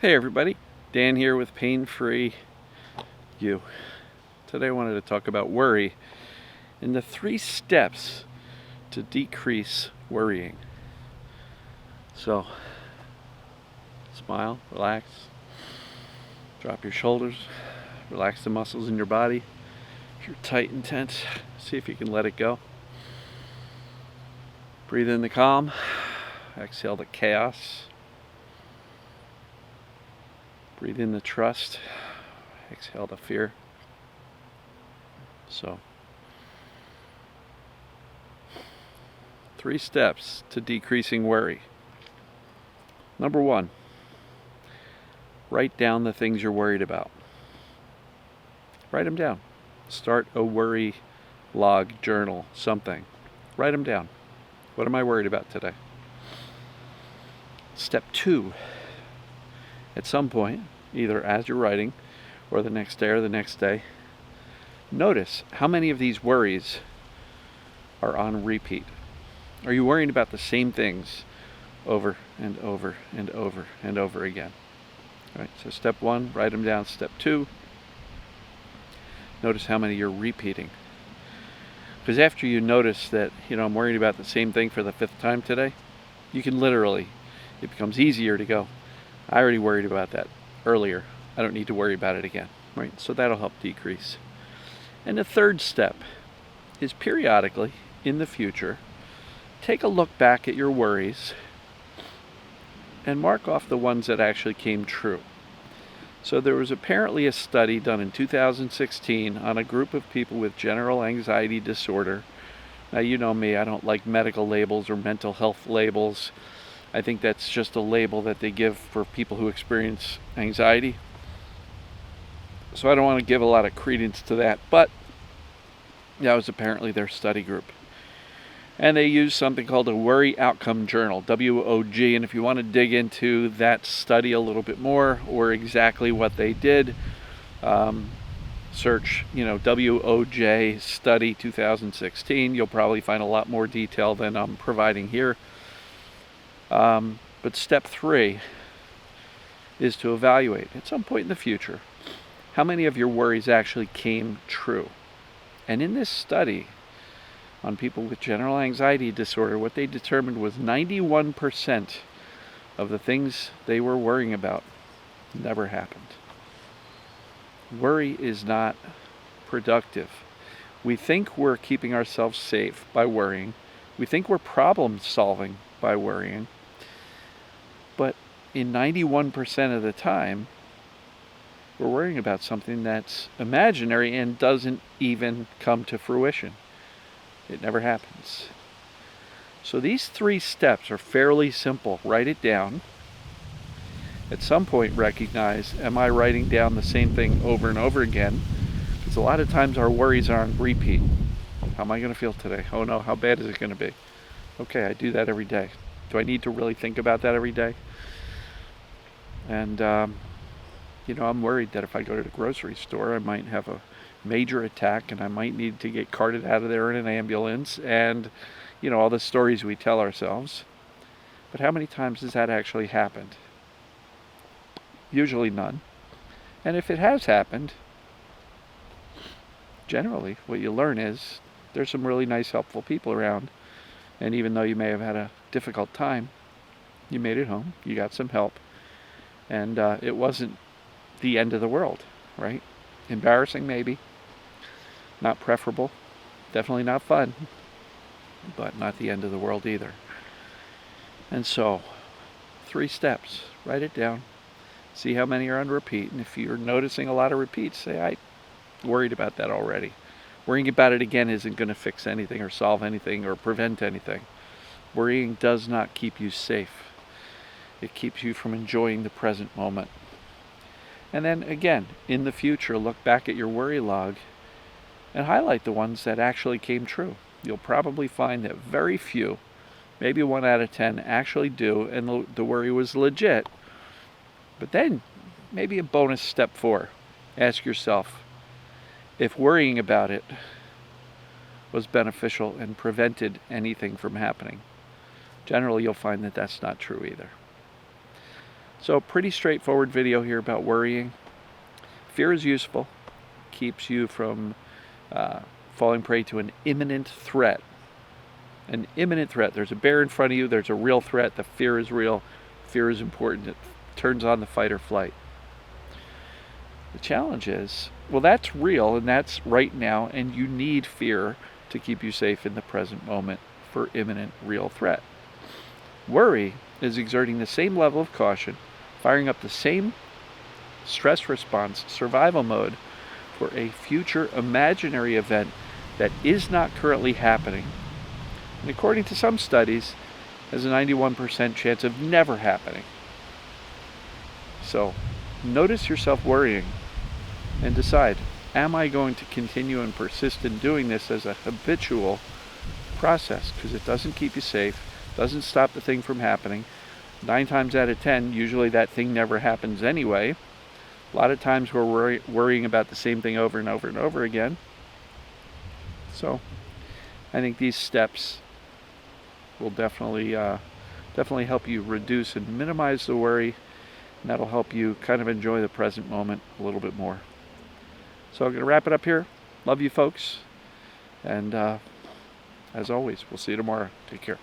Hey everybody, Dan here with Pain Free You. Today I wanted to talk about worry and the 3 steps to decrease worrying. So, smile, relax, drop your shoulders, relax the muscles in your body. If you're tight and tense, see if you can let it go. Breathe in the calm, exhale the chaos. Breathe in the trust, exhale the fear. So, 3 steps to decreasing worry. Number 1, write down the things you're worried about. Write them down. Start a worry log, journal, something. Write them down. What am I worried about today? Step 2, at some point, either as you're writing or the next day, notice how many of these worries are on repeat. Are you worrying about the same things over and over and over and over again? All right, so step 1, write them down. Step 2, notice how many you're repeating. Because after you notice that, I'm worried about the same thing for the 5th time today, you can literally, it becomes easier to go, I already worried about that earlier. I don't need to worry about it again, right? So that'll help decrease. And the 3rd step is periodically, in the future, take a look back at your worries and mark off the ones that actually came true. So there was apparently a study done in 2016 on a group of people with general anxiety disorder. Now, you know me, I don't like medical labels or mental health labels. I think that's just a label that they give for people who experience anxiety. So I don't want to give a lot of credence to that, but that was apparently their study group. And they used something called a Worry Outcome Journal, WOG. And if you want to dig into that study a little bit more or exactly what they did, search, WOJ study 2016. You'll probably find a lot more detail than I'm providing here. But step 3 is to evaluate at some point in the future how many of your worries actually came true. And in this study on people with general anxiety disorder, what they determined was 91% of the things they were worrying about never happened. Worry is not productive. We think we're keeping ourselves safe by worrying. We think we're problem solving by worrying. But in 91% of the time, we're worrying about something that's imaginary and doesn't even come to fruition. It never happens. So these 3 steps are fairly simple. Write it down. At some point recognize, am I writing down the same thing over and over again? Because a lot of times our worries are on repeat. How am I going to feel today? Oh no, how bad is it going to be? Okay, I do that every day. Do I need to really think about that every day? And, I'm worried that if I go to the grocery store, I might have a major attack and I might need to get carted out of there in an ambulance and, all the stories we tell ourselves. But how many times has that actually happened? Usually none. And if it has happened, generally what you learn is there's some really nice, helpful people around. And even though you may have had a difficult time, you made it home, you got some help, and it wasn't the end of the world, right? Embarrassing, maybe. Not preferable. Definitely not fun. But not the end of the world either. And so, 3 steps. Write it down. See how many are on repeat. And if you're noticing a lot of repeats, say, I worried about that already. Worrying about it again isn't going to fix anything or solve anything or prevent anything. Worrying does not keep you safe. It keeps you from enjoying the present moment. And then again, in the future, look back at your worry log and highlight the ones that actually came true. You'll probably find that very few, maybe 1 out of 10, actually do, and the worry was legit. But then, maybe a bonus step 4. Ask yourself if worrying about it was beneficial and prevented anything from happening. Generally, you'll find that that's not true either. So pretty straightforward video here about worrying. Fear is useful, keeps you from falling prey to an imminent threat. An imminent threat. There's a bear in front of you, there's a real threat, the fear is real, fear is important, it turns on the fight or flight. The challenge is, well, that's real and that's right now, and you need fear to keep you safe in the present moment for imminent real threat. Worry is exerting the same level of caution, firing up the same stress response, survival mode, for a future imaginary event that is not currently happening, and according to some studies, has a 91% chance of never happening. So, notice yourself worrying and decide, am I going to continue and persist in doing this as a habitual process? Because it doesn't keep you safe, doesn't stop the thing from happening. 9 times out of 10, usually that thing never happens anyway. A lot of times we're worrying about the same thing over and over and over again. So, I think these steps will definitely help you reduce and minimize the worry, and that'll help you kind of enjoy the present moment a little bit more. So I'm going to wrap it up here. Love you folks, and as always, we'll see you tomorrow. Take care.